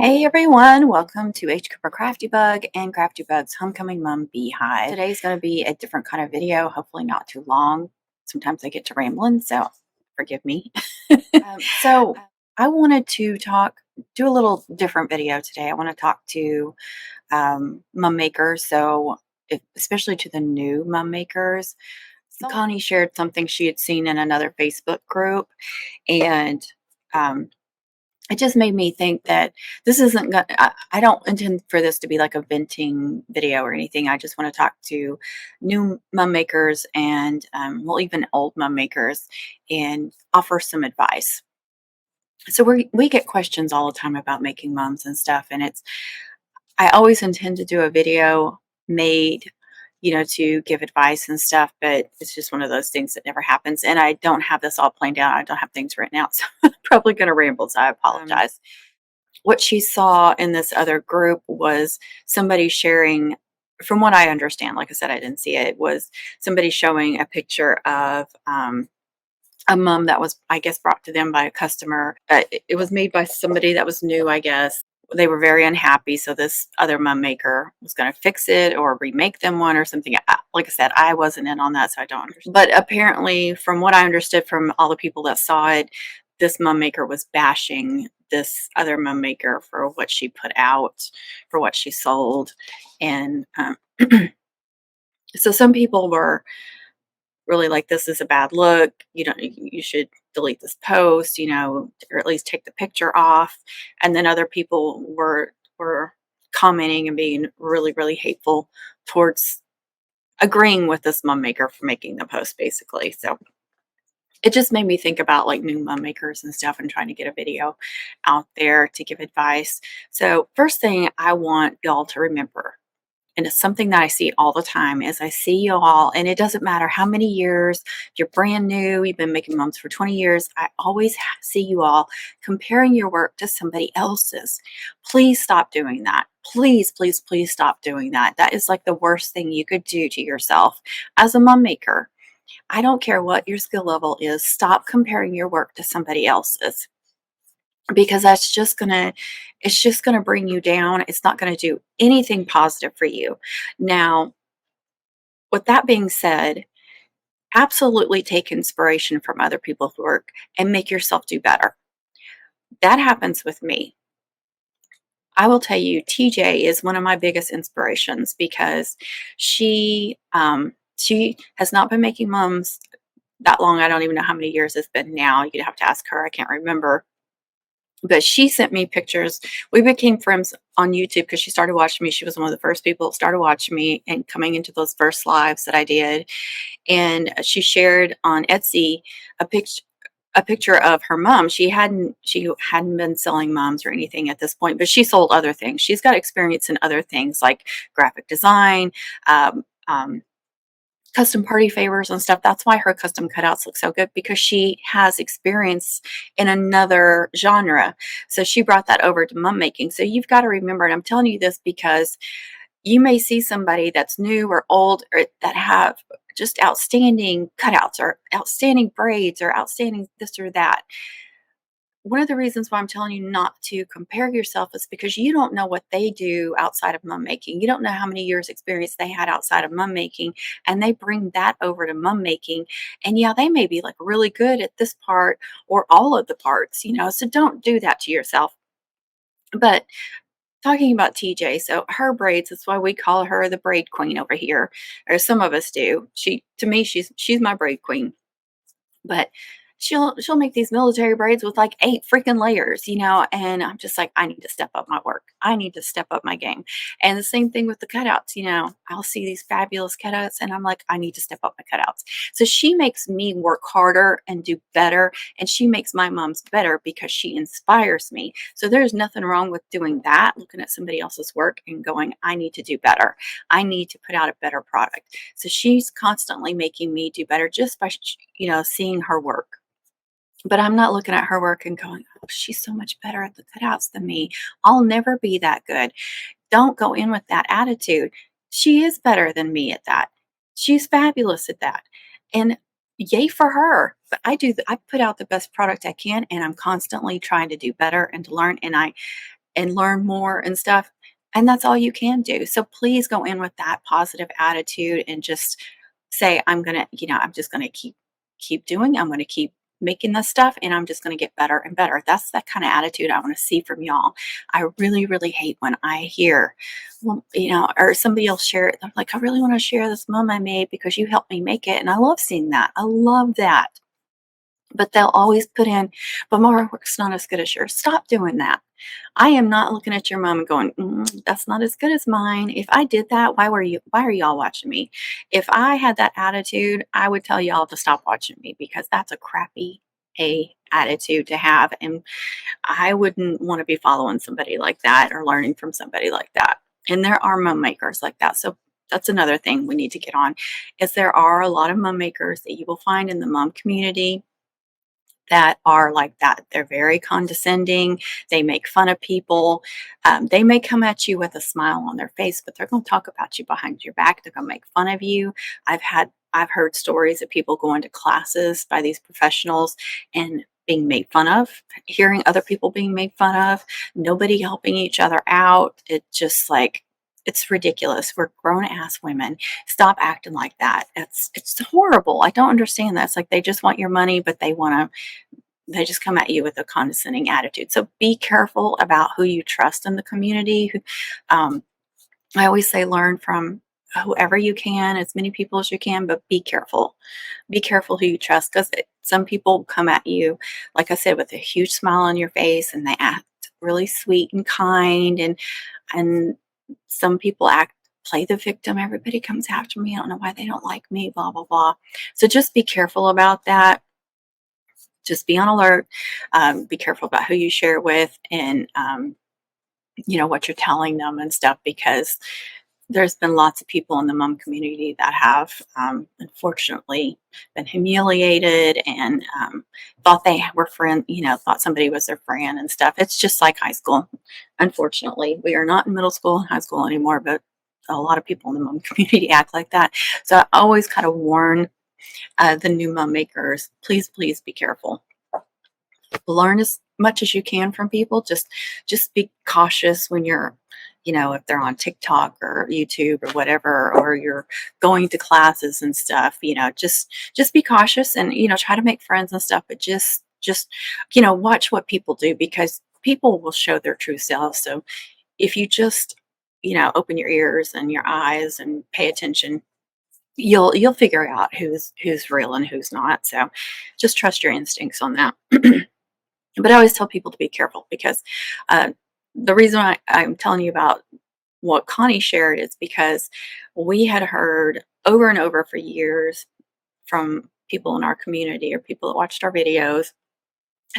Hey everyone, welcome to H Cooper Crafty Bug and Crafty Bug's Homecoming Mom Beehive. Today's going to be a different kind of video, hopefully not too long. Sometimes I get to rambling, so forgive me. So I wanted to do a little different video today. I want to talk to mum makers, especially to the new mum makers. Connie shared something she had seen in another Facebook group, and it just made me think that this isn't going I don't intend for this to be like a venting video or anything. I just want to talk to new mum makers and, well, even old mum makers and offer some advice. So we get questions all the time about making mums and stuff. And I always intend to do a video made, to give advice and stuff, but it's just one of those things that never happens. And I don't have this all planned out. I don't have things written out. So I'm probably going to ramble. So I apologize. What she saw in this other group was somebody sharing, from what I understand, like I said, I didn't see it, was somebody showing a picture of a mum that was, I guess, brought to them by a customer. It was made by somebody that was new, I guess. They were very unhappy, so this other mum maker was going to fix it or remake them one or something. Like I said, I wasn't in on that, so I don't understand. But apparently, from what I understood from all the people that saw it, this mum maker was bashing this other mum maker for what she put out, for what she sold. And so some people were really like, this is a bad look, you should delete this post, or at least take the picture off. And then other people were commenting and being really, really hateful towards agreeing with this mum maker for making the post, basically. So it just made me think about like new mum makers and stuff and trying to get a video out there to give advice. So first thing I want y'all to remember, and it's something that I see all the time, is I see you all, and it doesn't matter how many years, if you're brand new, you've been making mums for 20 years, I always see you all comparing your work to somebody else's. Please stop doing that. Please, please, please stop doing that. That is like the worst thing you could do to yourself as a mum maker. I don't care what your skill level is, stop comparing your work to somebody else's, because it's just gonna bring you down. It's not gonna do anything positive for you. Now, with that being said, absolutely take inspiration from other people's work and make yourself do better. That happens with me. I will tell you, TJ is one of my biggest inspirations because she has not been making mums that long. I don't even know how many years it's been now. You'd have to ask her. I can't remember. But she sent me pictures. We became friends on YouTube because she started watching me. She was one of the first people that started watching me and coming into those first lives that I did. And she shared on Etsy a picture of her mom. She hadn't been selling moms or anything at this point, but she sold other things. She's got experience in other things like graphic design, um, um, custom party favors and stuff. That's why her custom cutouts look so good, because she has experience in another genre. So she brought that over to mum making. So you've got to remember, and I'm telling you this because you may see somebody that's new or old or that have just outstanding cutouts or outstanding braids or outstanding this or that. One of the reasons why I'm telling you not to compare yourself is because you don't know what they do outside of mum making. You don't know how many years experience they had outside of mum making, and they bring that over to mum making. And yeah, they may be like really good at this part or all of the parts, so don't do that to yourself. But talking about TJ, so her braids, that's why we call her the braid queen over here, or some of us do. To me, she's my braid queen. But she'll make these military braids with like 8 freaking layers, and I'm just like, I need to step up my work. I need to step up my game. And the same thing with the cutouts, I'll see these fabulous cutouts and I'm like, I need to step up my cutouts. So she makes me work harder and do better, and she makes my moms better because she inspires me. So there's nothing wrong with doing that, looking at somebody else's work and going, I need to do better. I need to put out a better product. So she's constantly making me do better just by seeing her work. But I'm not looking at her work and going, oh, she's so much better at the cutouts than me. I'll never be that good. Don't go in with that attitude. She is better than me at that. She's fabulous at that. And yay for her. But I put out the best product I can, and I'm constantly trying to do better and to learn. And and learn more and stuff. And that's all you can do. So please go in with that positive attitude and just say, I'm gonna, I'm just gonna keep doing, I'm gonna keep making this stuff, and I'm just gonna get better and better. That's that kind of attitude I want to see from y'all. I really, really hate when I hear, well, or somebody else share it. They're like, I really want to share this mum I made because you helped me make it. And I love seeing that. I love that. But they'll always put in, but my work's not as good as yours. Stop doing that. I am not looking at your mom and going, that's not as good as mine. If I did that, why are y'all watching me? If I had that attitude, I would tell y'all to stop watching me, because that's a crappy attitude to have. And I wouldn't want to be following somebody like that or learning from somebody like that. And there are mum makers like that. So that's another thing we need to get on, is there are a lot of mum makers that you will find in the mum community that are like that. They're very condescending. They make fun of people. They may come at you with a smile on their face, but they're going to talk about you behind your back. They're going to make fun of you. I've heard stories of people going to classes by these professionals and being made fun of, hearing other people being made fun of, nobody helping each other out. It just like, it's ridiculous. We're grown ass women. Stop acting like that. It's horrible. I don't understand that. It's like they just want your money, but they just come at you with a condescending attitude. So be careful about who you trust in the community. Um, I always say learn from whoever you can, as many people as you can, but be careful. Be careful who you trust, because some people come at you, like I said, with a huge smile on your face, and they act really sweet and kind, and some people play the victim. Everybody comes after me. I don't know why they don't like me, blah, blah, blah. So just be careful about that. Just be on alert. Be careful about who you share it with, and what you're telling them and stuff, because there's been lots of people in the mom community that have unfortunately been humiliated, and thought they were thought somebody was their friend and stuff. It's just like high school. Unfortunately, we are not in middle school and high school anymore, but a lot of people in the mom community act like that. So I always kind of warn the new mom makers, please, please be careful. Learn as much as you can from people. Just be cautious when you're, if they're on TikTok or YouTube or whatever, or you're going to classes and stuff, just be cautious, and try to make friends and stuff, but just watch what people do, because people will show their true selves. So if you just open your ears and your eyes and pay attention, you'll figure out who's real and who's not. So just trust your instincts on that. But I always tell people to be careful, because the reason I'm telling you about what Connie shared is because we had heard over and over for years from people in our community, or people that watched our videos,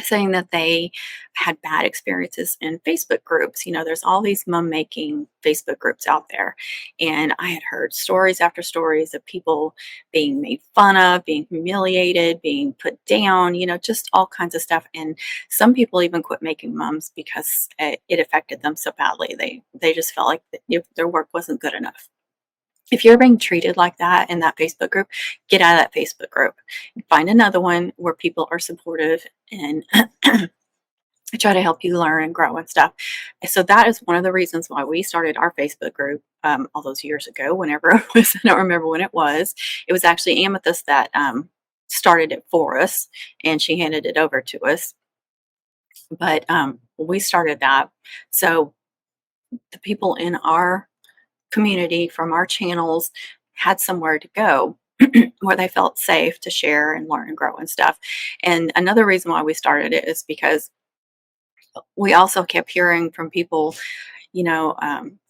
saying that they had bad experiences in Facebook groups. There's all these mum making Facebook groups out there. And I had heard stories after stories of people being made fun of, being humiliated, being put down, just all kinds of stuff. And some people even quit making mums because it affected them so badly. They just felt like their work wasn't good enough. If you're being treated like that in that Facebook group, get out of that Facebook group. Find another one where people are supportive and try to help you learn and grow and stuff. So that is one of the reasons why we started our Facebook group all those years ago, whenever it was. I don't remember when it was. It was actually Amethyst that started it for us, and she handed it over to us. But we started that. So the people in our community from our channels had somewhere to go where they felt safe to share and learn and grow and stuff. And another reason why we started it is because we also kept hearing from people,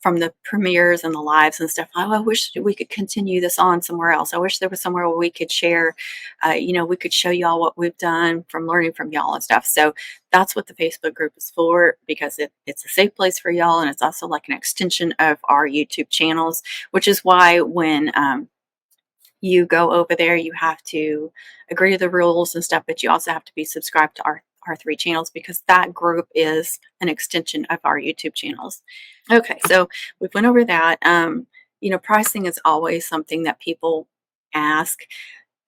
from the premieres and the lives and stuff. Oh, I wish we could continue this on somewhere else. I wish there was somewhere where we could share, we could show y'all what we've done from learning from y'all and stuff. So that's what the Facebook group is for, because it's a safe place for y'all. And it's also like an extension of our YouTube channels, which is why when you go over there, you have to agree to the rules and stuff, but you also have to be subscribed to our three channels, because that group is an extension of our YouTube channels. Okay, so we've went over that. Pricing is always something that people ask.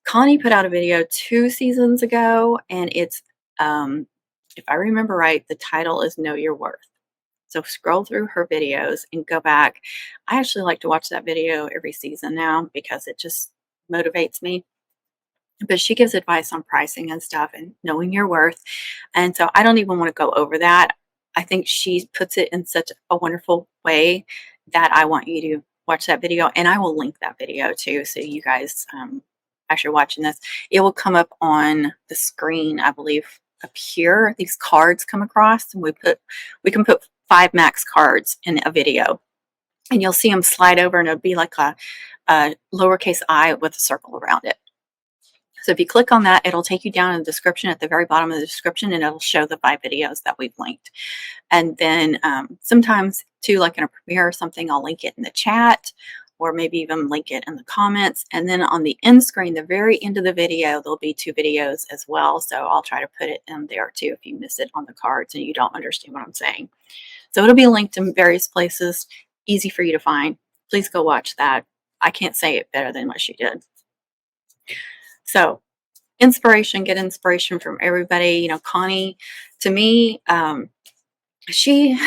Connie put out a video 2 seasons ago, and it's, if I remember right, the title is Know Your Worth. So scroll through her videos and go back. I actually like to watch that video every season now because it just motivates me. But she gives advice on pricing and stuff and knowing your worth. And so I don't even want to go over that. I think she puts it in such a wonderful way that I want you to watch that video. And I will link that video too. So you guys, as you're watching this, it will come up on the screen, I believe, up here. These cards come across, and we can put 5 max cards in a video. And you'll see them slide over, and it'll be like a lowercase I with a circle around it. So if you click on that, it'll take you down in the description at the very bottom of the description, and it'll show the 5 videos that we've linked. And then sometimes too, like in a premiere or something, I'll link it in the chat or maybe even link it in the comments. And then on the end screen, the very end of the video, there'll be 2 videos as well. So I'll try to put it in there too if you miss it on the cards and you don't understand what I'm saying. So it'll be linked in various places, easy for you to find. Please go watch that. I can't say it better than what she did. So inspiration, get inspiration from everybody. You know, Connie, to me, she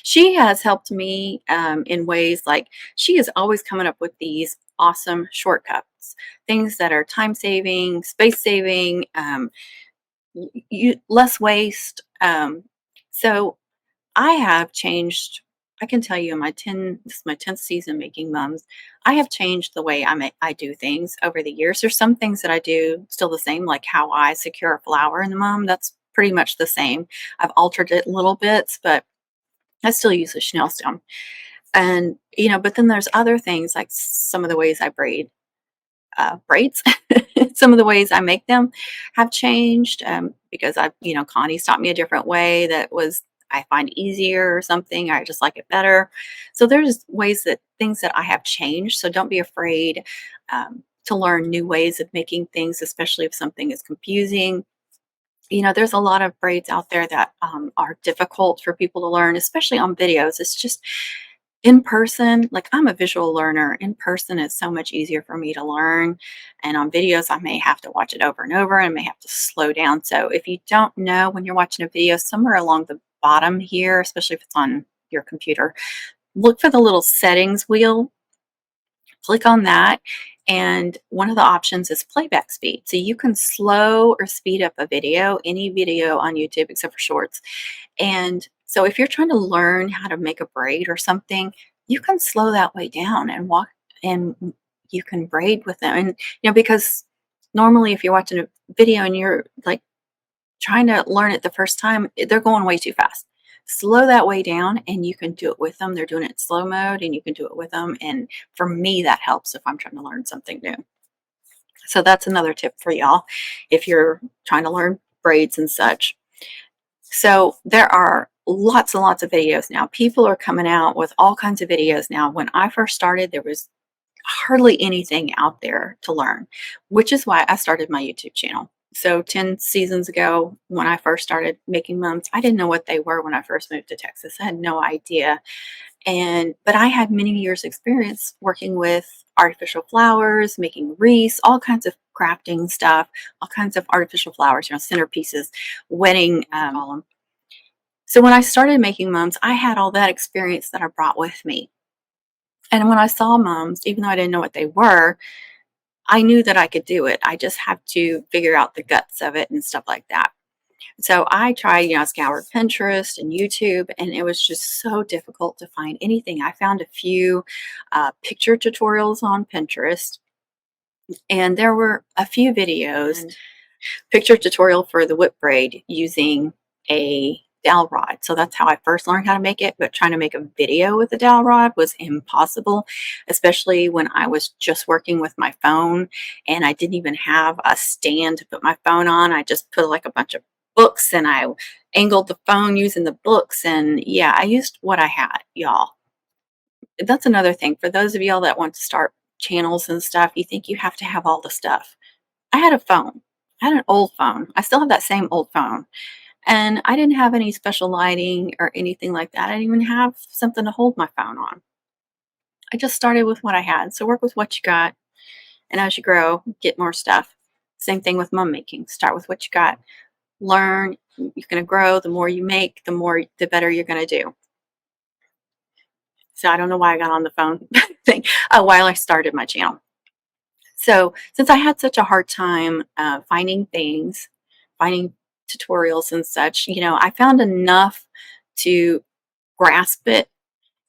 she has helped me in ways like she is always coming up with these awesome shortcuts, things that are time saving, space saving, less waste. So I have changed. I can tell you in this is my 10th season making mums. I have changed the way I do things over the years. There's some things that I do still the same, like how I secure a flower in the mum. That's pretty much the same. I've altered it little bits, but I still use a chenille stone. And, you know, but then there's other things like some of the ways I braid braids. Some of the ways I make them have changed because Connie's taught me a different way that was I find easier or something. I just like it better. So there's things that I have changed. So don't be afraid to learn new ways of making things, especially if something is confusing. You know, there's a lot of braids out there that are difficult for people to learn, especially on videos. It's just in person, like I'm a visual learner. In person, it's so much easier for me to learn. And on videos, I may have to watch it over and over and may have to slow down. So if you don't know when you're watching a video, somewhere along the bottom here, especially if it's on your computer, look for the little settings wheel. Click on that. And one of the options is playback speed. So you can slow or speed up a video, any video on YouTube except for shorts. And so if you're trying to learn how to make a braid or something, you can slow that way down and and you can braid with them. And, because normally if you're watching a video and you're like trying to learn it the first time, they're going way too fast. Slow that way down and you can do it with them. They're doing it in slow mode and you can do it with them. And for me, that helps if I'm trying to learn something new. So that's another tip for y'all if you're trying to learn braids and such. So there are lots and lots of videos now. People are coming out with all kinds of videos now. When I first started, there was hardly anything out there to learn, which is why I started my YouTube channel. So 10 seasons ago, when I first started making mums, I didn't know what they were when I first moved to Texas. I had no idea. But I had many years experience working with artificial flowers, making wreaths, all kinds of crafting stuff, all kinds of artificial flowers, centerpieces, wedding column. So when I started making mums, I had all that experience that I brought with me. And when I saw mums, even though I didn't know what they were, I knew that I could do it. I just had to figure out the guts of it and stuff like that. So I tried, scoured Pinterest and YouTube, and it was just so difficult to find anything. I found a few picture tutorials on Pinterest, and there were a few videos. Picture tutorial for the whip braid using a dowel rod. So that's how I first learned how to make it, but trying to make a video with a dowel rod was impossible, especially when I was just working with my phone and I didn't even have a stand to put my phone on. I just put like a bunch of books and I angled the phone using the books, and yeah, I used what I had, y'all. That's another thing for those of y'all that want to start channels and stuff. You think you have to have all the stuff. I had a phone. I had an old phone. I still have that same old phone. And I didn't have any special lighting or anything like that. I didn't even have something to hold my phone on. I just started with what I had. So work with what you got. And as you grow, get more stuff. Same thing with mum making. Start with what you got. Learn. You're going to grow. The more you make, the better you're going to do. So I don't know why I got on the phone thing while I started my channel. So since I had such a hard time finding things, finding tutorials and such, I found enough to grasp it.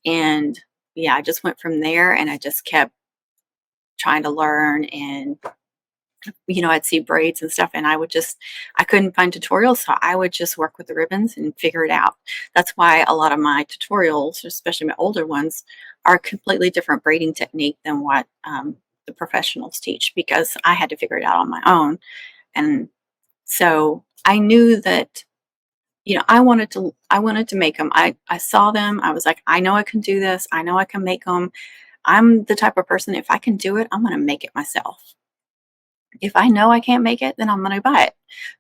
And yeah, I just went from there and I just kept trying to learn. And I'd see braids and stuff, and I couldn't find tutorials, so I would just work with the ribbons and figure it out. That's why a lot of my tutorials, especially my older ones, are a completely different braiding technique than what the professionals teach, because I had to figure it out on my own. And so I knew that, I wanted to make them. I saw them. I was like, I know I can do this. I know I can make them. I'm the type of person, if I can do it, I'm going to make it myself. If I know I can't make it, then I'm going to buy it.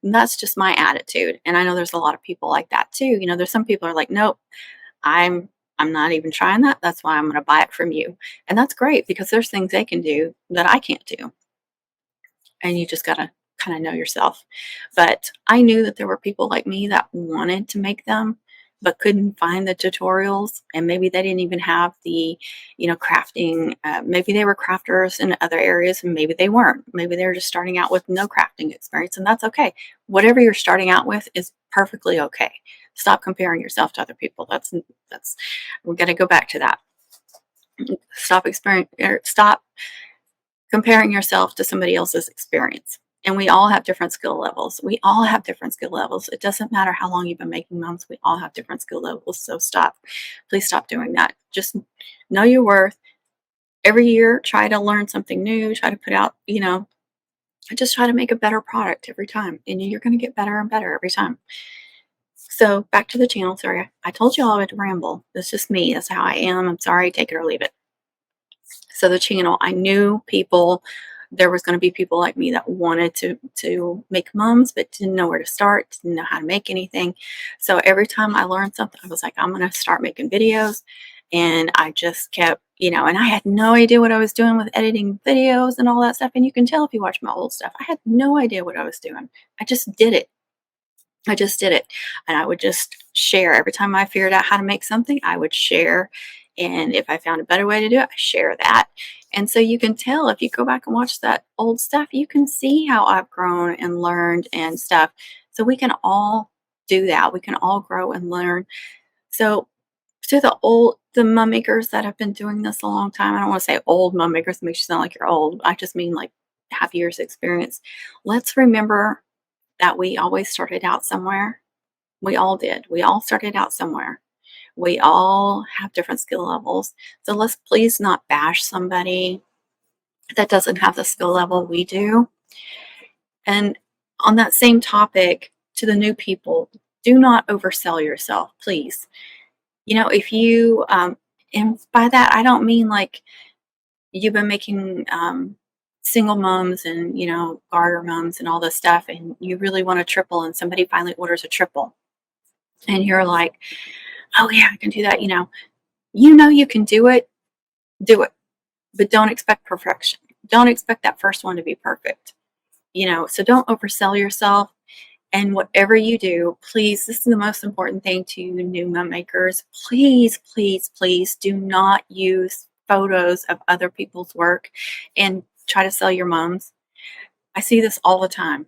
And that's just my attitude. And I know there's a lot of people like that too. There's some people are like, nope, I'm I'm not even trying that. That's why I'm going to buy it from you. And that's great, because there's things they can do that I can't do. And you just got to kind of know yourself. But I knew that there were people like me that wanted to make them but couldn't find the tutorials, and maybe they didn't even have the crafting. Maybe they were crafters in other areas, and maybe they weren't. Maybe they were just starting out with no crafting experience, and that's okay. Whatever you're starting out with is perfectly okay. Stop comparing yourself to other people. That's we're going to go back to that. Stop comparing yourself to somebody else's experience. And we all have different skill levels. We all have different skill levels. It doesn't matter how long you've been making mums. We all have different skill levels. So stop. Please stop doing that. Just know your worth. Every year, try to learn something new. Try to put out, just try to make a better product every time. And you're going to get better and better every time. So back to the channel. Sorry, I told you all I would ramble. That's just me. That's how I am. I'm sorry. Take it or leave it. So the channel, I knew there was going to be people like me that wanted to make mums, but didn't know where to start, didn't know how to make anything. So every time I learned something, I was like, I'm going to start making videos. And I just kept, and I had no idea what I was doing with editing videos and all that stuff. And you can tell if you watch my old stuff, I had no idea what I was doing. I just did it. And I would just share. Every time I figured out how to make something, I would share. And if I found a better way to do it, I share that. And so you can tell, if you go back and watch that old stuff, you can see how I've grown and learned and stuff. So we can all do that. We can all grow and learn. So to the mum makers that have been doing this a long time, I don't want to say old mum makers, it makes you sound like you're old. I just mean like have years experience. Let's remember that we always started out somewhere. We all did. We all started out somewhere. We all have different skill levels. So let's please not bash somebody that doesn't have the skill level we do. And on that same topic, to the new people, do not oversell yourself, please. If you, and by that, I don't mean like you've been making single mums and, garter mums and all this stuff, and you really want a triple, and somebody finally orders a triple. And you're like, oh yeah, I can do that. You can do it, but don't expect perfection. Don't expect that first one to be perfect. So don't oversell yourself. And whatever you do, please, this is the most important thing to you new mum makers. Please, please, please do not use photos of other people's work and try to sell your mums. I see this all the time.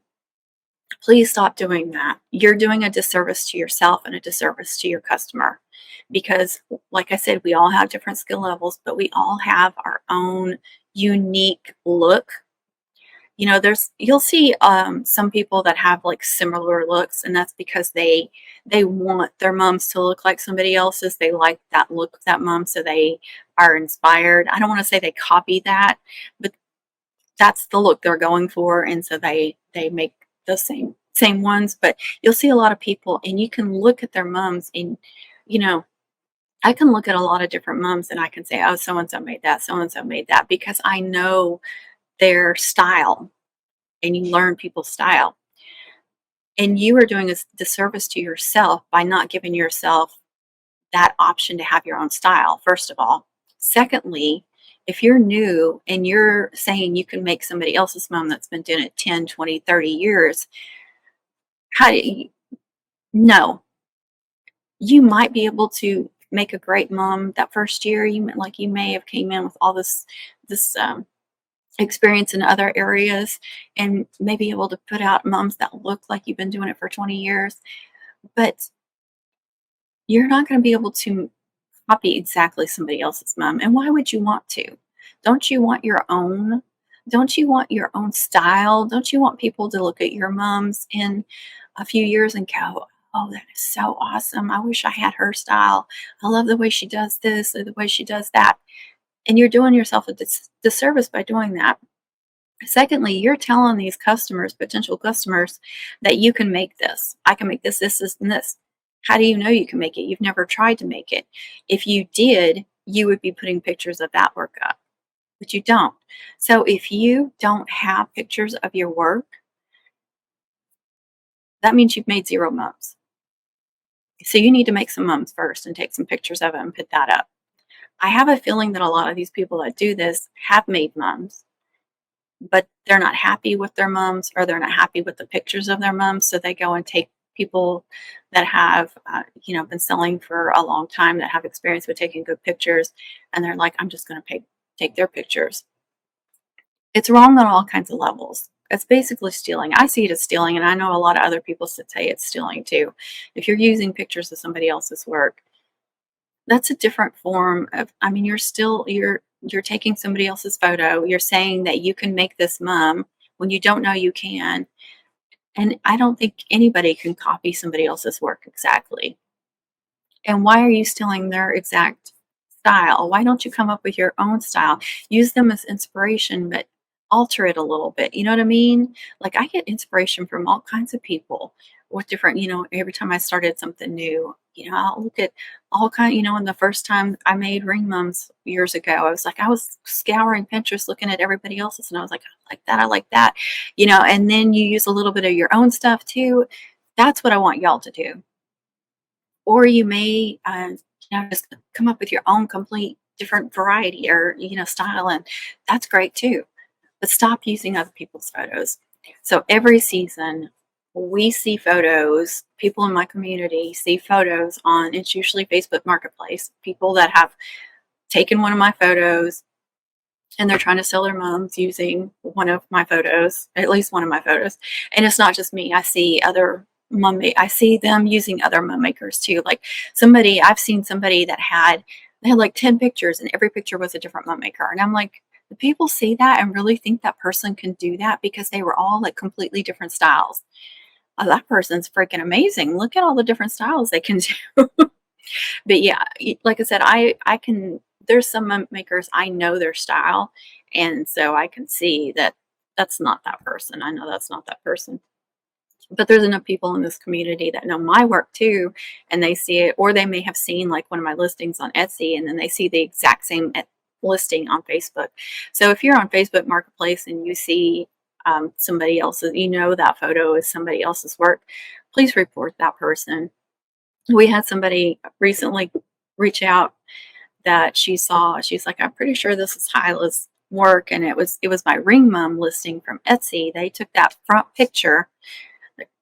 Please stop doing that. You're doing a disservice to yourself and a disservice to your customer, because like I said, we all have different skill levels, but we all have our own unique look. You'll see some people that have like similar looks, and that's because they want their mums to look like somebody else's. They like that look of that mum, so they are inspired. I don't want to say they copy that, but that's the look they're going for, and so they make the same ones. But you'll see a lot of people, and you can look at their mums, and I can look at a lot of different mums, and I can say, oh, so and so made that, so and so made that, because I know their style. And you learn people's style. And you are doing a disservice to yourself by not giving yourself that option to have your own style, first of all. Secondly, if you're new and you're saying you can make somebody else's mum that's been doing it 10, 20, 30 years, how do you know? You might be able to make a great mom that first year. You may have came in with all this experience in other areas and may be able to put out moms that look like you've been doing it for 20 years, but you're not going to be able to copy exactly somebody else's mom. And why would you want to? Don't you want your own? Don't you want your own style? Don't you want people to look at your moms in a few years and go, oh, that is so awesome. I wish I had her style. I love the way she does this or the way she does that. And you're doing yourself a disservice by doing that. Secondly, you're telling these customers, potential customers, that you can make this. I can make this, and this. How do you know you can make it? You've never tried to make it. If you did, you would be putting pictures of that work up, but you don't. So if you don't have pictures of your work, that means you've made 0 mums. So you need to make some mums first and take some pictures of it and put that up. I have a feeling that a lot of these people that do this have made mums, but they're not happy with their mums, or they're not happy with the pictures of their mums. So they go and take people that have, been selling for a long time, that have experience with taking good pictures. And they're like, I'm just going to take their pictures. It's wrong on all kinds of levels. It's basically stealing. I see it as stealing. And I know a lot of other people say it's stealing too. If you're using pictures of somebody else's work, that's a different form of, you're taking somebody else's photo. You're saying that you can make this mum when you don't know you can. And I don't think anybody can copy somebody else's work exactly. And why are you stealing their exact style? Why don't you come up with your own style? Use them as inspiration, but alter it a little bit. You know what I mean? Like, I get inspiration from all kinds of people with different, every time I started something new, I'll look at all kind, and the first time I made ring mums years ago, I was scouring Pinterest looking at everybody else's, and I was like, I like that, and then you use a little bit of your own stuff too. That's what I want y'all to do. Or you may, just come up with your own complete different variety or, style, and that's great too. But stop using other people's photos. So every season, we see photos, people in my community see photos on, it's usually Facebook Marketplace, people that have taken one of my photos and they're trying to sell their moms using one of my photos, at least one of my photos. And it's not just me. I see them using other mum makers too. Like I've seen somebody that they had like 10 pictures and every picture was a different mum maker. And I'm like, do people see that and really think that person can do that? Because they were all like completely different styles. Oh, that person's freaking amazing. Look at all the different styles they can do. But yeah, like I said, I can, there's some makers, I know their style. And so I can see that that's not that person. I know that's not that person. But there's enough people in this community that know my work too, and they see it, or they may have seen like one of my listings on Etsy, and then they see the exact same listing on Facebook. So if you're on Facebook Marketplace and you see somebody else's, that photo is somebody else's work, please report that person. We had somebody recently reach out that she's like, I'm pretty sure this is Hyla's work, and it was my ring mum listing from Etsy. They took that front picture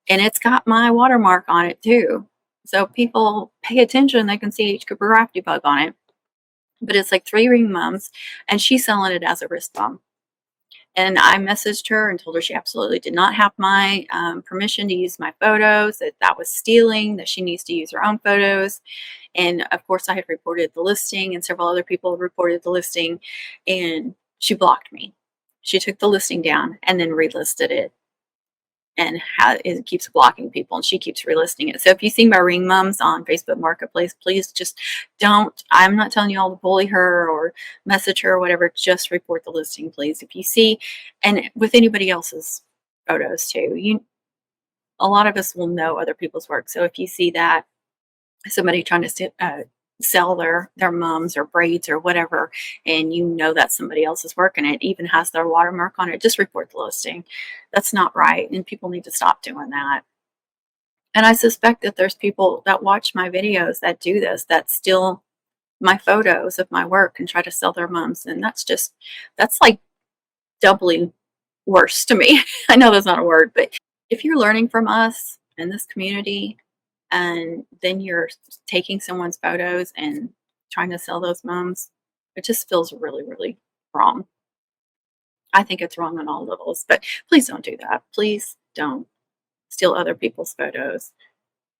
and it's got my watermark on it too. So people pay attention, they can see H. Cooper Rafty Bug on it. But it's like 3 ring mums, and she's selling it as a wrist bum. And I messaged her and told her she absolutely did not have my permission to use my photos, that was stealing, that she needs to use her own photos. And of course, I had reported the listing, and several other people reported the listing, and she blocked me. She took the listing down and then relisted it. And how it keeps blocking people, and she keeps relisting it. So if you see my ring mums on Facebook Marketplace, please just don't, I'm not telling you all to bully her or message her or whatever, just report the listing, please. If you see, and with anybody else's photos too, a lot of us will know other people's work. So if you see that somebody trying to sell their mums or braids or whatever, and that's somebody else's work and it even has their watermark on it, just report the listing. That's not right, and people need to stop doing that. And I suspect that there's people that watch my videos that do this, that steal my photos of my work and try to sell their mums, and that's like doubly worse to me. I know that's not a word, but if you're learning from us in this community, and then you're taking someone's photos and trying to sell those mums. It just feels really, really wrong. I think it's wrong on all levels, but please don't do that. Please don't steal other people's photos.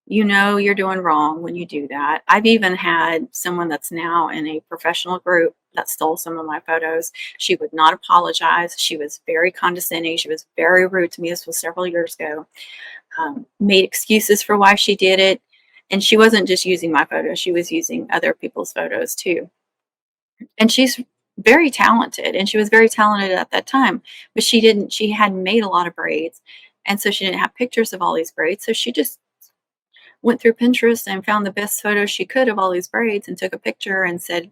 You know you're doing wrong when you do that. I've even had someone that's now in a professional group that stole some of my photos. She would not apologize. She was very condescending. She was very rude to me. This was several years ago. Made excuses for why she did it. And she wasn't just using my photos. She was using other people's photos too. And she's very talented, and she was very talented at that time, but she hadn't made a lot of braids. And so she didn't have pictures of all these braids. So she just went through Pinterest and found the best photos she could of all these braids and took a picture and said,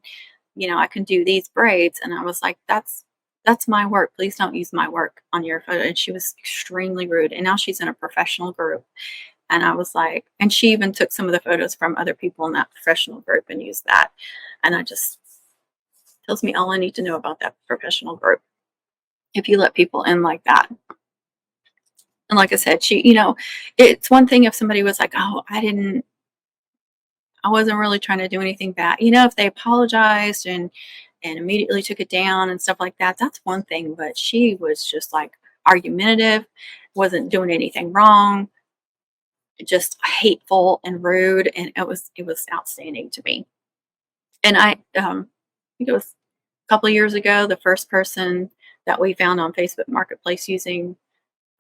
I can do these braids. And I was like, that's my work. Please don't use my work on your photo. And she was extremely rude. And now she's in a professional group. And I was like, and she even took some of the photos from other people in that professional group and used that. And I just tells me all I need to know about that professional group. If you let people in like that. And like I said, it's one thing if somebody was like, oh, I wasn't really trying to do anything bad. If they apologized and immediately took it down and stuff like that, that's one thing. But she was just like argumentative, wasn't doing anything wrong, just hateful and rude, and it was outstanding to me. And I think it was a couple of years ago, the first person that we found on Facebook Marketplace using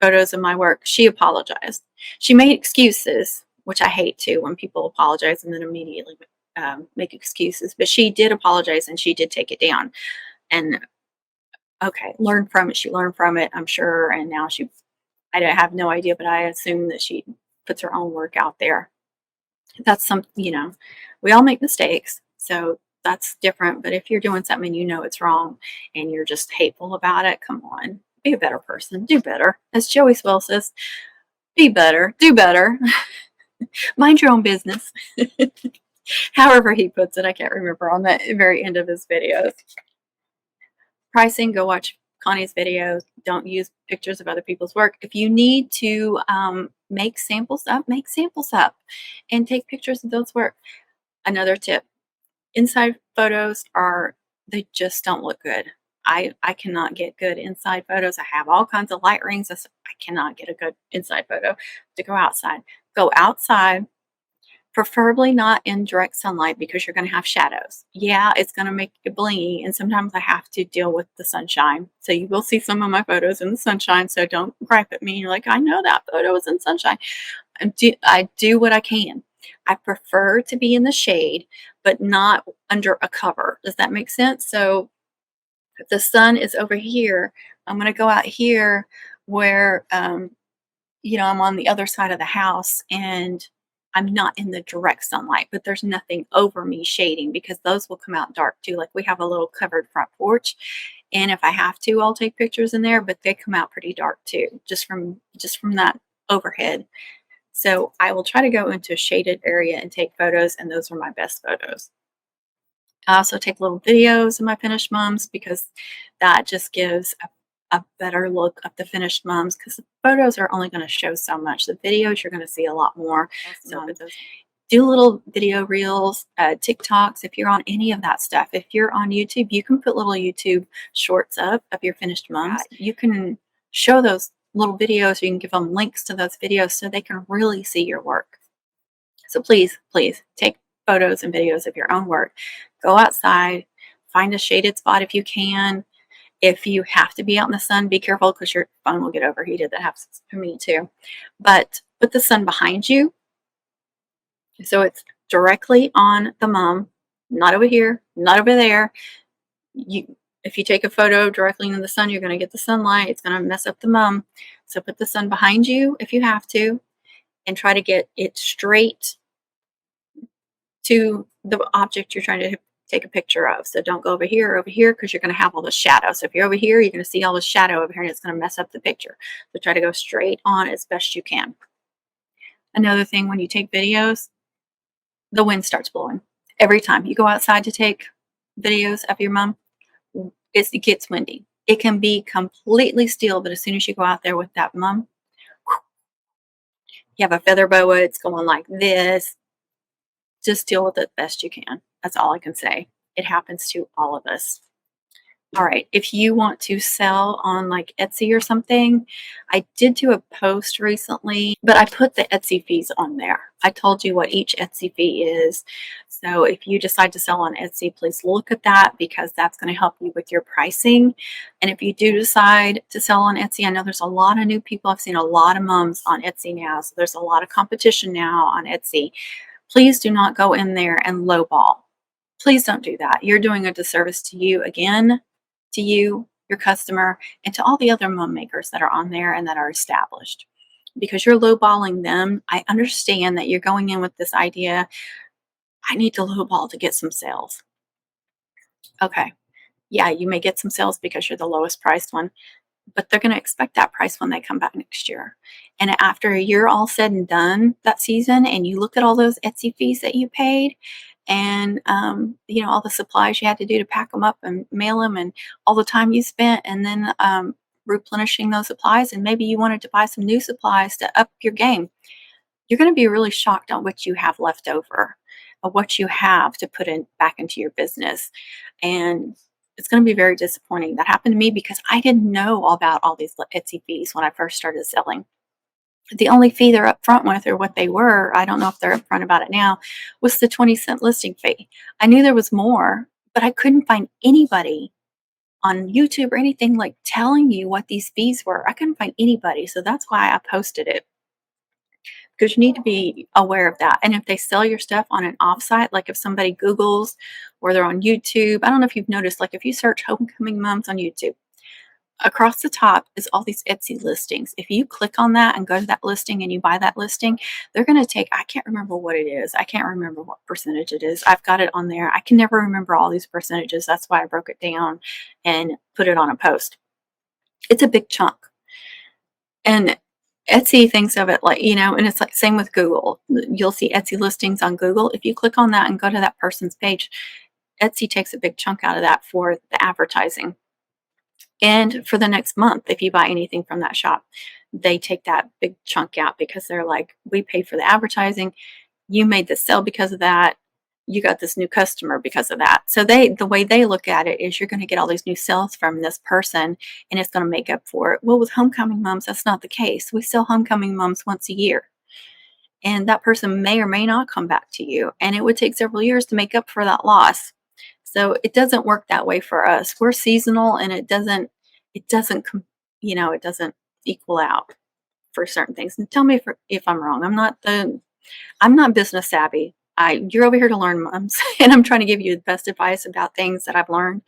photos of my work, she apologized. She made excuses, which I hate too when people apologize and then immediately make excuses. But she did apologize and she did take it down. And okay, learn from it. She learned from it, I'm sure. And now I have no idea, but I assume that she puts her own work out there. That's we all make mistakes. So that's different. But if you're doing something it's wrong and you're just hateful about it, come on. Be a better person. Do better. As Joey Swell says, be better. Do better. Mind your own business. However he puts it, I can't remember on the very end of his videos. Pricing, go watch Connie's videos. Don't use pictures of other people's work. If you need to make samples up and take pictures of those work. Another tip, inside photos they just don't look good. I cannot get good inside photos. I have all kinds of light rings. I cannot get a good inside photo. To go outside. Go outside, preferably not in direct sunlight because you're going to have shadows. Yeah, it's going to make it blingy, and sometimes I have to deal with the sunshine. So you will see some of my photos in the sunshine, so don't gripe at me. You're like, I know that photo was in sunshine. I do what I can. I prefer to be in the shade, but not under a cover. Does that make sense? So if the sun is over here, I'm going to go out here where, I'm on the other side of the house and I'm not in the direct sunlight, but there's nothing over me shading because those will come out dark too. Like we have a little covered front porch. And if I have to, I'll take pictures in there, but they come out pretty dark too, just from that overhead. So I will try to go into a shaded area and take photos, and those are my best photos. I also take little videos of my finished mums because that just gives a better look of the finished mums because the photos are only going to show so much. The videos, you're going to see a lot more. So do little video reels, TikToks, if you're on any of that stuff. If you're on YouTube, you can put little YouTube shorts up of your finished mums. You can show those little videos. You can give them links to those videos so they can really see your work. So please, please take photos and videos of your own work. Go outside, find a shaded spot if you can. If you have to be out in the sun, be careful because your phone will get overheated. That happens to me too. But put the sun behind you. So it's directly on the mum, not over here, not over there. If you take a photo directly in the sun, you're going to get the sunlight. It's going to mess up the mum. So put the sun behind you if you have to, and try to get it straight to the object you're trying to take a picture of. So don't go over here, because you're going to have all the shadow. So if you're over here, you're going to see all the shadow over here, and it's going to mess up the picture. So try to go straight on as best you can. Another thing, when you take videos, the wind starts blowing. Every time you go outside to take videos of your mum, it gets windy. It can be completely still, but as soon as you go out there with that mum, You have a feather boa, it's going like this. Just deal with it best you can. That's all I can say. It happens to all of us. All right, if you want to sell on like Etsy or something, I did do a post recently, but I put the Etsy fees on there. I told you what each Etsy fee is. So if you decide to sell on Etsy, please look at that because that's going to help you with your pricing. And if you do decide to sell on Etsy, I know there's a lot of new people. I've seen a lot of mums on Etsy now. So there's a lot of competition now on Etsy. Please do not go in there and lowball. Please don't do that. You're doing a disservice to you again, to you, your customer, and to all the other mum makers that are on there and that are established. Because you're lowballing them. I understand that you're going in with this idea, I need to lowball to get some sales. Okay. Yeah, you may get some sales because you're the lowest priced one, but they're going to expect that price when they come back next year. And after a year all said and done that season, and you look at all those Etsy fees that you paid, and all the supplies you had to do to pack them up and mail them, and all the time you spent, and then replenishing those supplies, and maybe you wanted to buy some new supplies to up your game, you're going to be really shocked on what you have left over, or what you have to put in back into your business. And it's going to be very disappointing. That happened to me because I didn't know about all these Etsy fees when I first started selling. The only fee they're up front with, or what they were, I don't know if they're up front about it now, was the 20-cent listing fee. I knew there was more, but I couldn't find anybody on YouTube or anything like telling you what these fees were. I couldn't find anybody. So that's why I posted it, because you need to be aware of that. And if they sell your stuff on an offsite, like if somebody Googles or they're on YouTube, I don't know if you've noticed, like if you search homecoming moms on YouTube, across the top is all these Etsy listings. If you click on that and go to that listing and you buy that listing, they're going to take, I can't remember what it is. I can't remember what percentage it is. I've got it on there. I can never remember all these percentages. That's why I broke it down and put it on a post. It's a big chunk. And Etsy thinks of it like, and it's like same with Google. You'll see Etsy listings on Google. If you click on that and go to that person's page, Etsy takes a big chunk out of that for the advertising. And for the next month, if you buy anything from that shop, they take that big chunk out because they're like, we paid for the advertising. You made this sale because of that. You got this new customer because of that. So the way they look at it is you're going to get all these new sales from this person and it's going to make up for it. Well, with homecoming moms, that's not the case. We sell homecoming moms once a year. And that person may or may not come back to you. And it would take several years to make up for that loss. So it doesn't work that way for us. We're seasonal, and it doesn't equal out for certain things. And tell me if I'm wrong. I'm not business savvy. You're over here to learn, moms, and I'm trying to give you the best advice about things that I've learned,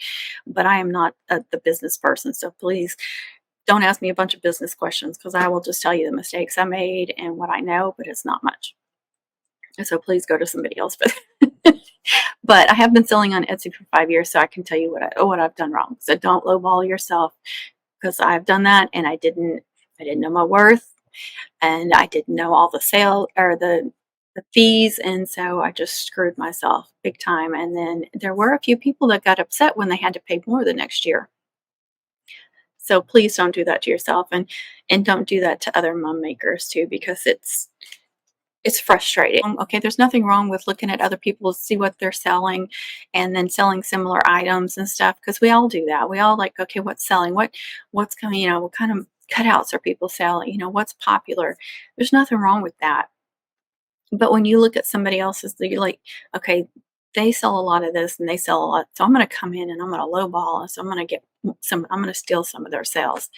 but I am not the business person. So please don't ask me a bunch of business questions, because I will just tell you the mistakes I made and what I know, but it's not much. So please go to somebody else. But I have been selling on Etsy for 5 years, so I can tell you what I've done wrong. So don't lowball yourself, because I've done that, and I didn't know my worth, and I didn't know all the sale or the fees, and so I just screwed myself big time. And then there were a few people that got upset when they had to pay more the next year. So please don't do that to yourself, and don't do that to other mom makers too, because it's frustrating. Okay, there's nothing wrong with looking at other people to see what they're selling and then selling similar items and stuff, because we all do that. We all like, okay, what's selling? What's coming, what kind of cutouts are people selling? What's popular? There's nothing wrong with that. But when you look at somebody else's, you're like, okay, they sell a lot of this and they sell a lot. So I'm going to come in and I'm going to lowball. So I'm going to steal some of their sales.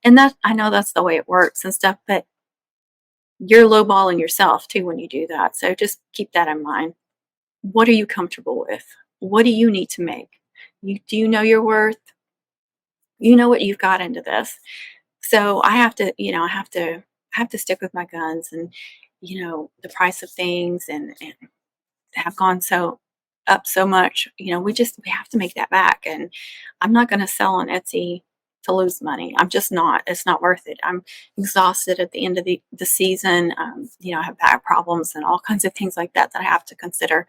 And I know that's the way it works and stuff, but you're lowballing yourself too when you do that. So just keep that in mind. What are you comfortable with? What do you need to make? Do you know your worth? You know what you've got into this. So I have to, I have to stick with my guns, and the price of things and have gone up so much. We have to make that back. And I'm not going to sell on Etsy to lose money. I'm just not. It's not worth it. I'm exhausted at the end of the season. I have back problems and all kinds of things like that I have to consider.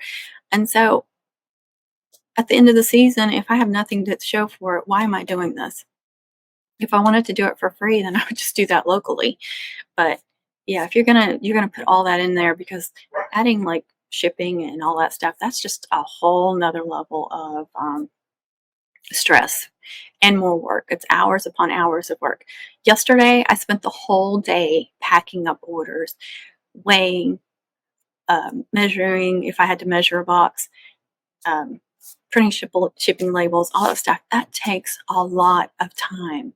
And so at the end of the season, if I have nothing to show for it, why am I doing this? If I wanted to do it for free, then I would just do that locally. But Yeah, if you're gonna put all that in there, because adding like shipping and all that stuff, that's just a whole nother level of stress and more work. It's hours upon hours of work. Yesterday, I spent the whole day packing up orders, weighing, measuring if I had to measure a box, um, printing shipping labels, all that stuff. That takes a lot of time.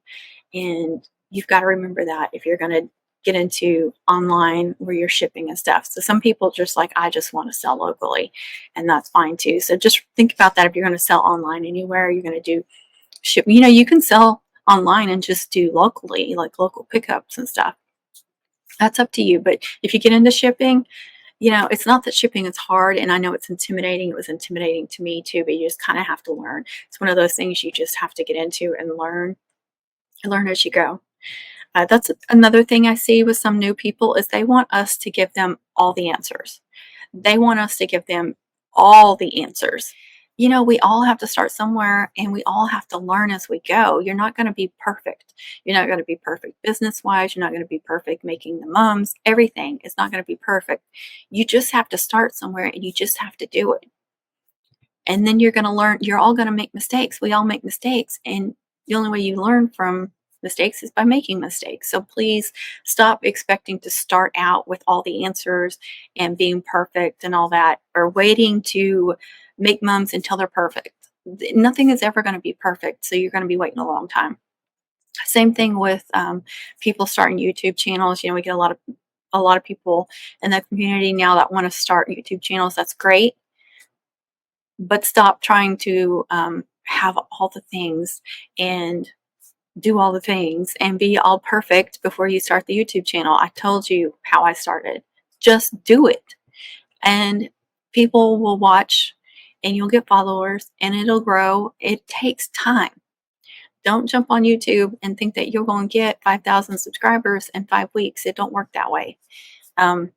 And you've got to remember that if you're going to get into online where you're shipping and stuff. So some people just like, I just want to sell locally, and that's fine too. So just think about that. If you're going to sell online anywhere, you're going to do ship, you can sell online and just do locally, like local pickups and stuff. That's up to you. But if you get into shipping, it's not that shipping is hard, and I know it's intimidating. It was intimidating to me too, but you just kind of have to learn. It's one of those things you just have to get into and learn as you go. That's another thing I see with some new people is they want us to give them all the answers. They want us to give them all the answers. We all have to start somewhere, and we all have to learn as we go. You're not going to be perfect. You're not going to be perfect business wise. You're not going to be perfect making the mums. Everything is not going to be perfect. You just have to start somewhere, and you just have to do it. And then you're going to learn. You're all going to make mistakes. We all make mistakes. And the only way you learn from mistakes is by making mistakes. So please stop expecting to start out with all the answers and being perfect and all that, or waiting to make mums until they're perfect. Nothing is ever going to be perfect. So you're going to be waiting a long time. Same thing with people starting YouTube channels. We get a lot of people in the community now that want to start YouTube channels. That's great, but stop trying to have all the things and do all the things and be all perfect before you start the YouTube channel. I told you how I started. Just do it. And people will watch, and you'll get followers, and it'll grow. It takes time. Don't jump on YouTube and think that you're going to get 5,000 subscribers in 5 weeks. It don't work that way. Um,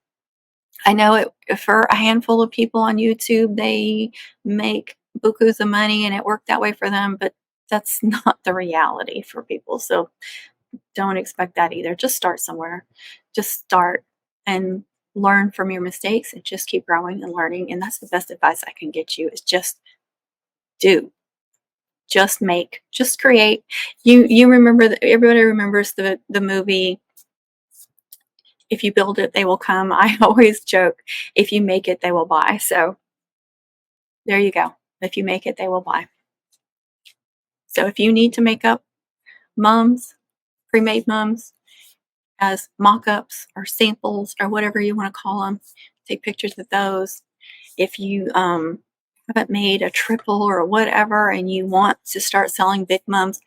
I know it for a handful of people on YouTube, they make bukus of money and it worked that way for them, but that's not the reality for people. So don't expect that either. Just start somewhere. Just start and learn from your mistakes and just keep growing and learning. And that's the best advice I can get you, is just do. Just make. Just create. You remember that everybody remembers the movie, if you build it, they will come. I always joke, if you make it, they will buy. So there you go. If you make it, they will buy. So if you need to make up mums, pre-made mums, as mock-ups or samples or whatever you want to call them, take pictures of those. If you haven't made a triple or whatever and you want to start selling big mums,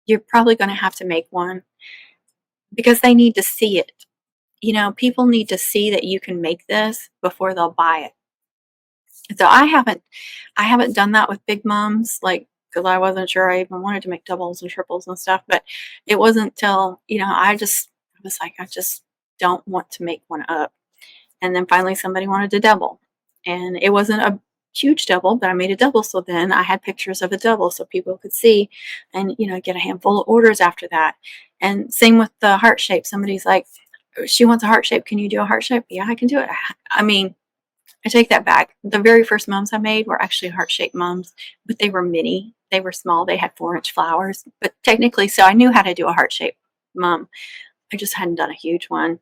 you're probably going to have to make one, because they need to see it. People need to see that you can make this before they'll buy it. So I haven't done that with big mums, like, because I wasn't sure I even wanted to make doubles and triples and stuff. But it wasn't till, I was like, I just don't want to make one up. And then finally somebody wanted a double. And it wasn't a huge double, but I made a double. So then I had pictures of a double so people could see and, get a handful of orders after that. And same with the heart shape. Somebody's like, she wants a heart shape. Can you do a heart shape? Yeah, I can do it. I mean, I take that back. The very first mums I made were actually heart-shaped mums, but they were mini. They were small. They had 4-inch flowers. But technically, so I knew how to do a heart-shaped mum. I just hadn't done a huge one.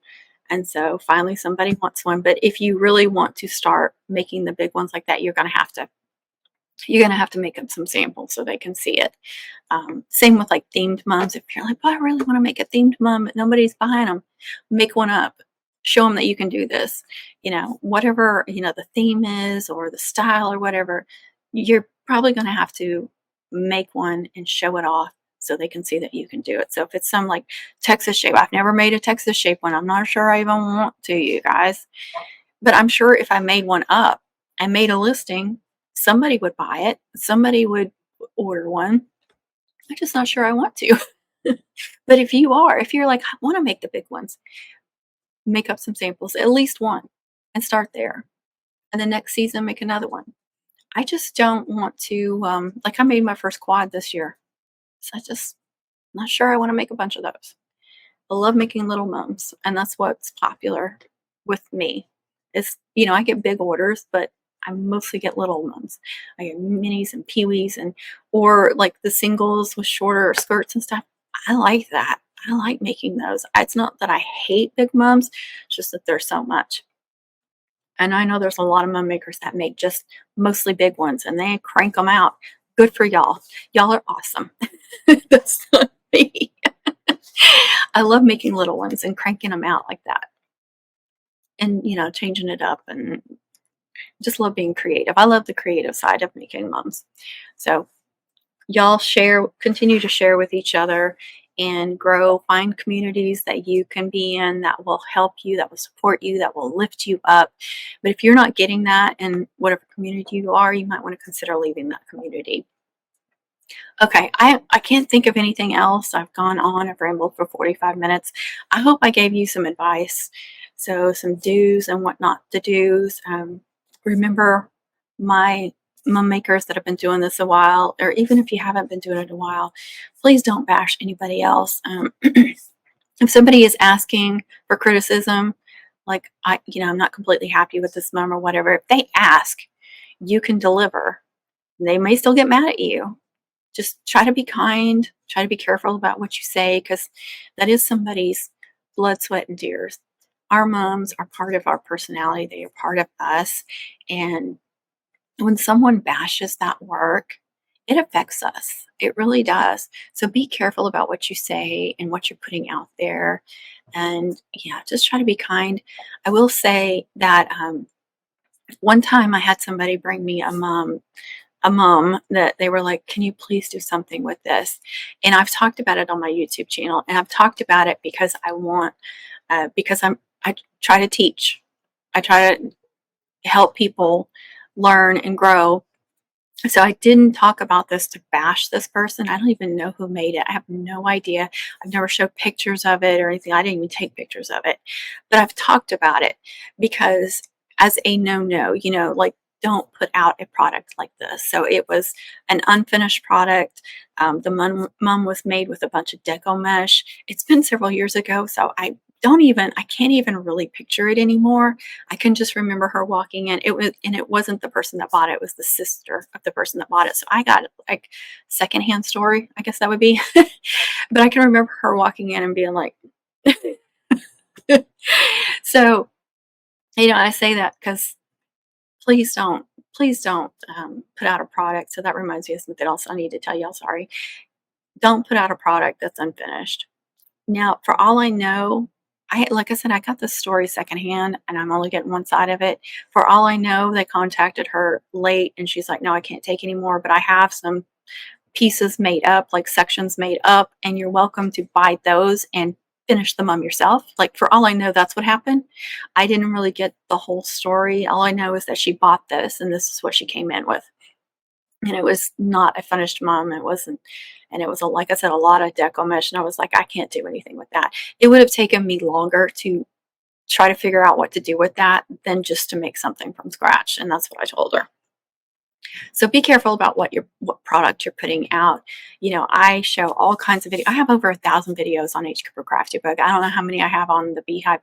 And so finally somebody wants one. But if you really want to start making the big ones like that, you're going to have to make up some samples so they can see it. Same with like themed mums. If you're like, I really want to make a themed mum, but nobody's buying them, make one up. Show them that you can do this. Whatever, the theme is or the style or whatever, you're probably going to have to make one and show it off so they can see that you can do it. So if it's some like Texas shape, I've never made a Texas shape one. I'm not sure I even want to, you guys. But I'm sure if I made one up and made a listing, somebody would buy it. Somebody would order one. I'm just not sure I want to. But if you're like, I want to make the big ones, make up some samples, at least one, and start there. And the next season, make another one. I just don't want to, like, I made my first quad this year. So I just not sure I want to make a bunch of those. I love making little mums, and that's what's popular with me. Is, you know, I get big orders, but I mostly get little mums. I get minis and peewees, and or like the singles with shorter skirts and stuff. I like that. I like making those. It's not that I hate big mums, it's just that there's so much. And I know there's a lot of mum makers that make just mostly big ones and they crank them out. Good for y'all. Y'all are awesome. That's not me. I love making little ones and cranking them out like that and, you know, changing it up and just love being creative. I love the creative side of making mums. So y'all share, continue to share with each other and grow, find communities that you can be in that will help you, that will support you, that will lift you up. But if you're not getting that in whatever community you are, you might want to consider leaving that community. Okay, I can't think of anything else. I've gone on, I've rambled for 45 minutes. I hope I gave you some advice. So some do's and what not to do's. Remember my mum makers that have been doing this a while, or even if you haven't been doing it a while, please don't bash anybody else. If somebody is asking for criticism, like I'm not completely happy with this mum or whatever, if they ask, you can deliver. They may still get mad at you. Just try to be kind, try to be careful about what you say, because that is somebody's blood, sweat, and tears. Our moms are part of our personality, they are part of us. And when someone bashes that work, it affects us. It really does. So be careful about what you say and what you're putting out there. And yeah, just try to be kind. I will say that one time I had somebody bring me a mom that they were like, can you please do something with this? And I've talked about it on my YouTube channel, and I've talked about it because I try to teach. I try to help people learn and grow. So I didn't talk about this to bash this person. I don't even know who made it. I have no idea. I've never showed pictures of it or anything. I didn't even take pictures of it. But I've talked about it because as a no-no, like don't put out a product like this. So it was an unfinished product. The mum was made with a bunch of deco mesh. It's been several years ago, so I can't even really picture it anymore. I can just remember her walking in. It wasn't the person that bought it. It was the sister of the person that bought it. So I got like secondhand story, I guess that would be. But I can remember her walking in and being like, so, I say that because please don't, put out a product. So that reminds me of something else I need to tell y'all. Sorry. Don't put out a product that's unfinished. Now, for all I know, like I said, I got this story secondhand and I'm only getting one side of it. For all I know, they contacted her late and she's like, no, I can't take anymore, but I have some pieces made up, like sections made up, and you're welcome to buy those and finish the mum yourself. Like, for all I know, that's what happened. I didn't really get the whole story. All I know is that she bought this and this is what she came in with. And it was not a finished mum. It wasn't, and it was like I said, a lot of deco mesh. And I was like, I can't do anything with that. It would have taken me longer to try to figure out what to do with that than just to make something from scratch. And that's what I told her. So be careful about what product you're putting out. I show all kinds of videos. I have over 1,000 videos on H. Cooper Crafty Book. I don't know how many I have on the Beehive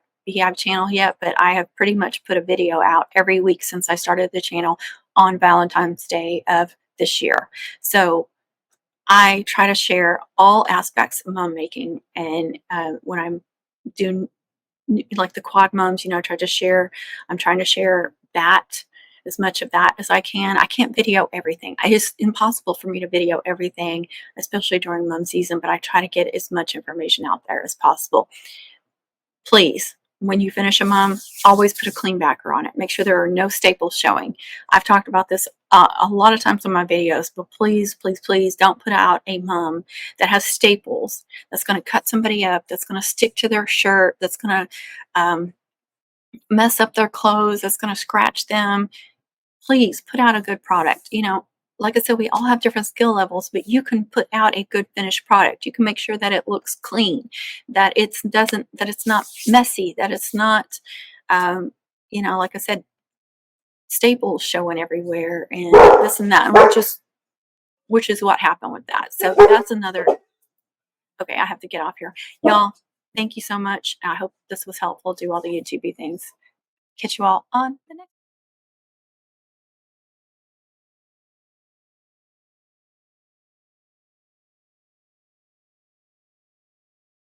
channel yet, but I have pretty much put a video out every week since I started the channel on Valentine's Day of this year. So I try to share all aspects of mum making, and when I'm doing like the quad mums, I'm trying to share that, as much of that as I can. I can't video everything. It's impossible for me to video everything, especially during mum season, but I try to get as much information out there as possible. Please, when you finish a mum, always put a clean backer on it. Make sure there are no staples showing. I've talked about this a lot of times in my videos, but please, please, please don't put out a mum that has staples, that's going to cut somebody up, that's going to stick to their shirt, that's going to mess up their clothes, that's going to scratch them. Please put out a good product. Like I said, we all have different skill levels, but you can put out a good finished product. You can make sure that it looks clean, that it's not messy, that it's not, like I said, staples showing everywhere and this and that, which is what happened with that. So that's another. Okay, I have to get off here, y'all. Thank you so much. I hope this was helpful. Do all the YouTubey things. Catch you all on the next.